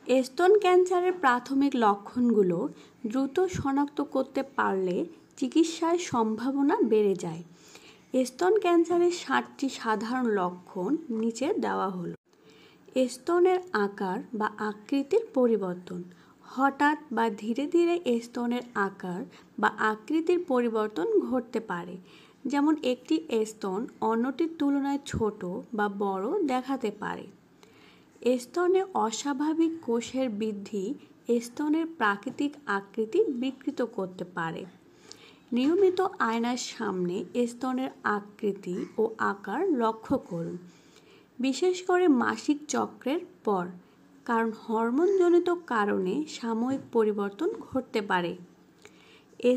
স্তন ক্যান্সারের প্রাথমিক লক্ষণগুলো দ্রুত শনাক্ত করতে পারলে চিকিৎসার সম্ভাবনা বেড়ে যায়। স্তন ক্যান্সারের 7টি সাধারণ লক্ষণ নিচে দেওয়া হলো। স্তনের আকার বা আকৃতির পরিবর্তন। হঠাৎ বা ধীরে ধীরে স্তনের আকার বা আকৃতির পরিবর্তন ঘটতে পারে, যেমন একটি স্তন অন্যটির তুলনায় ছোট বা বড় দেখাতে পারে। স্তনে অস্বাভাবিক কোষের বৃদ্ধি স্তনের প্রাকৃতিক আকৃতি বিকৃত করতে পারে। নিয়মিত আয়নার সামনে স্তনের আকৃতি ও আকার লক্ষ্য করুন, বিশেষ করে মাসিক চক্রের পর, কারণ হরমোনজনিত কারণে সাময়িক পরিবর্তন ঘটতে পারে।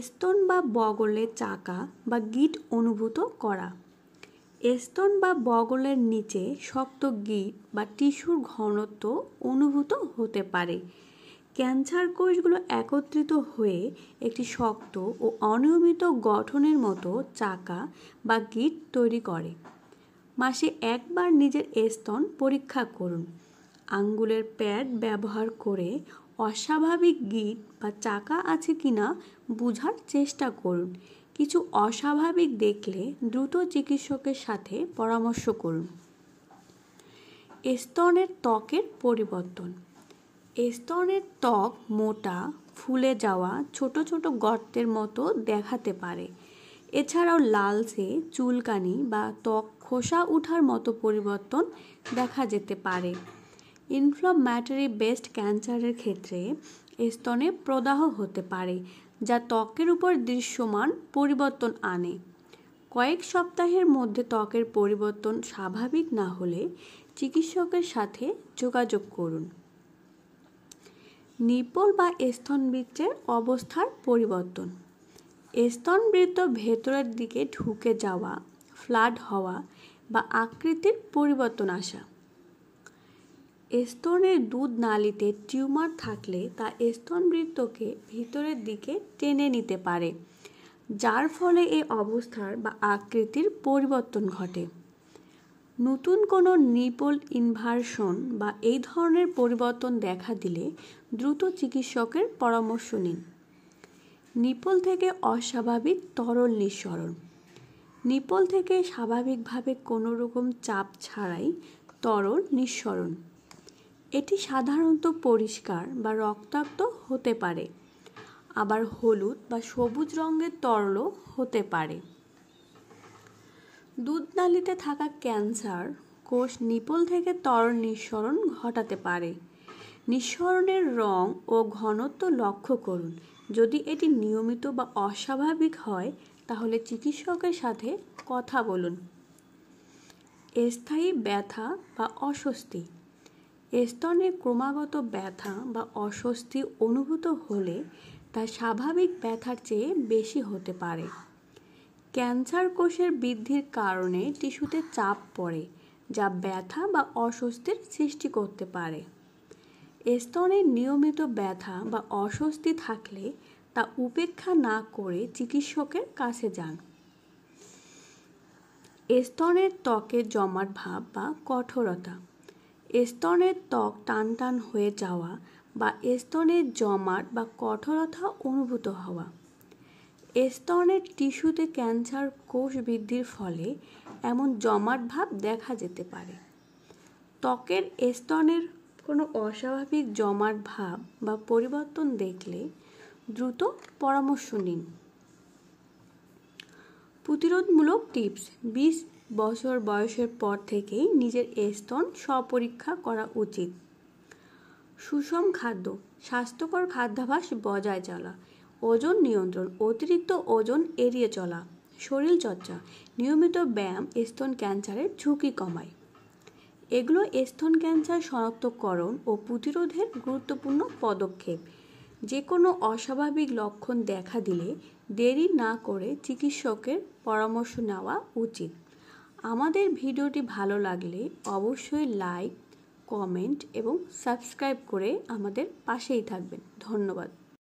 স্তন বা বগলে চাকা বা গিঁট অনুভূত করা। স্তন বা বগলের নিচে শক্ত গিঁট বা টিস্যুর ঘনত্ব অনুভূত হতে পারে। ক্যান্সার কোষগুলো একত্রিত হয়ে একটি শক্ত ও অনিয়মিত গঠনের মতো চাকা বা গিঁট তৈরি করে। মাসে একবার নিজের স্তন পরীক্ষা করুন। আঙ্গুলের প্যাড ব্যবহার করে অস্বাভাবিক গিঁট বা চাকা আছে কিনা বোঝার চেষ্টা করুন। কিছু অস্বাভাবিক দেখলে দ্রুত চিকিৎসকের সাথে পরামর্শ করুন। স্তনের ত্বকের পরিবর্তন। স্তনের ত্বক মোটা, ফুলে যাওয়া ছোট ছোট গর্তের মতো দেখাতে পারে। এছাড়াও লালচে, চুলকানি বা ত্বক খোসা ওঠার মতো পরিবর্তন দেখা যেতে পারে। ইনফ্লামেটরি ব্রেস্ট ক্যান্সারের ক্ষেত্রে স্তনে প্রদাহ হতে পারে, যা ত্বকের উপর দৃশ্যমান পরিবর্তন আনে। কয়েক সপ্তাহের মধ্যে ত্বকের পরিবর্তন স্বাভাবিক না হলে চিকিৎসকের সাথে যোগাযোগ করুন। নিপল বা স্তনবৃত্তের অবস্থার পরিবর্তন। স্তনবৃত্ত ভেতরের দিকে ঢুকে যাওয়া, ফ্ল্যাট হওয়া বা আকৃতির পরিবর্তন আসা। স্তনের দুধ নালীতে টিউমার থাকলে তা স্তনবৃত্তকে ভিতরের দিকে টেনে নিতে পারে, যার ফলে এই অবস্থার বা আকৃতির পরিবর্তন ঘটে। নতুন কোনো নিপল ইনভার্সন বা এই ধরনের পরিবর্তন দেখা দিলে দ্রুত চিকিৎসকের পরামর্শ নিন। নিপল থেকে অস্বাভাবিক তরল নিঃসরণ। নিপল থেকে স্বাভাবিকভাবে কোনো রকম চাপ ছাড়াই তরল নিঃসরণ। এটি সাধারণত পরিষ্কার বা রক্তাক্ত হতে পারে, আবার হলুদ বা সবুজ রঙের তরলও হতে পারে। দুধনালীতে থাকা ক্যান্সার কোষ নিপল থেকে তরল নিঃসরণ ঘটাতে পারে। নিঃসরণের রং ও ঘনত্ব লক্ষ্য করুন। যদি এটি নিয়মিত বা অস্বাভাবিক হয় তাহলে চিকিৎসকের সাথে কথা বলুন। স্থায়ী ব্যথা বা অস্বস্তি। স্তনে ক্রমাগত ব্যথা বা অস্বস্তি অনুভূত হলে তা স্বাভাবিক ব্যথার চেয়ে বেশি হতে পারে। ক্যান্সার কোষের বৃদ্ধির কারণে টিস্যুতে চাপ পড়ে, যা ব্যথা বা অস্বস্তির সৃষ্টি করতে পারে। স্তনে নিয়মিত ব্যথা বা অস্বস্তি থাকলে তা উপেক্ষা না করে চিকিৎসকের কাছে যান। স্তনের ত্বকে জমাট ভাব বা কঠোরতা। স্তনের ত্বক টানটান হয়ে যাওয়া বা স্তনের জমাট বা কঠোরতা অনুভূত হওয়া। স্তনের টিস্যুতে ক্যান্সার কোষ বৃদ্ধির ফলে এমন জমাট ভাব দেখা যেতে পারে। ত্বকের স্তনের কোনো অস্বাভাবিক জমাট ভাব বা পরিবর্তন দেখলে দ্রুত পরামর্শ নিন। প্রতিরোধমূলক টিপস। 20 বছর বয়সের পর থেকেই নিজের স্তন স্বপরীক্ষা করা উচিত। সুষম খাদ্য, স্বাস্থ্যকর খাদ্যাভ্যাস বজায় চলা, ওজন নিয়ন্ত্রণ, অতিরিক্ত ওজন এড়িয়ে চলা, শরীরচর্চা, নিয়মিত ব্যায়াম স্তন ক্যান্সারের ঝুঁকি কমায়। এগুলো স্তন ক্যান্সার শনাক্তকরণ ও প্রতিরোধের গুরুত্বপূর্ণ পদক্ষেপ। যে কোনো অস্বাভাবিক লক্ষণ দেখা দিলে দেরি না করে চিকিৎসকের পরামর্শ নেওয়া উচিত। আমাদের ভিডিওটি ভালো লাগলে অবশ্যই লাইক, কমেন্ট এবং সাবস্ক্রাইব করে আমাদের পাশেই থাকবেন। ধন্যবাদ।